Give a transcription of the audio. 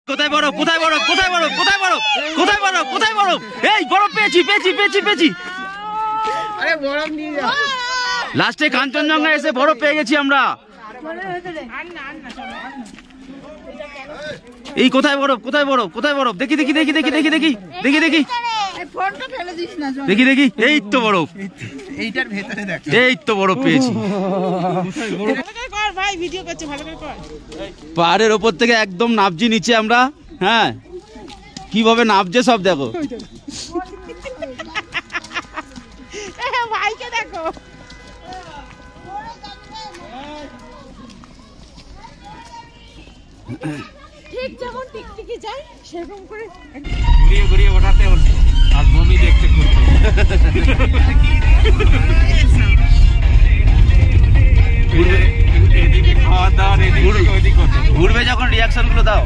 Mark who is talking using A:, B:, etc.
A: কোথায় বরফ, কোথায় বরফ, কোথায় বরফ, কোথায় বরফ, কোথায় বরফ, কোথায় বরফ? এই বরফ পেয়েছি, পেয়েছি, পেয়েছি, পেয়েছি।
B: আরে বরফ নিয়ে যাও।
A: লাস্টে কাঞ্চনজঙ্ঘা এসে বরফ পেয়ে গেছি আমরা। এই কোথায় বরফ, কোথায় বরফ, কোথায় বরফ? দেখি দেখি দেখি দেখি দেখি দেখি দেখি দেখি
B: ফোনটা ফেলে দিস না।
A: দেখি দেখি, এই তো বরফ,
B: এইটার ভেতরে দেখ।
A: এই তো বরফ পেয়েছি।
B: ভাই ভিডিও করছে, ভালো করে কর।
A: পাহাড়ের ওপর থেকে একদম নামছি নিচে আমরা। হ্যাঁ, কিভাবে নামছে সব দেখো।
B: ভাইকে দেখো। ঠিক যেমন টিকটিকি যায় সেরকম করে
C: ঘুরিয়ে ঘুরিয়ে ওঠাতে হচ্ছে আর বমি দেখতে করতে।
A: ঘুরবে যখন রিয়াকশন গুলো দাও।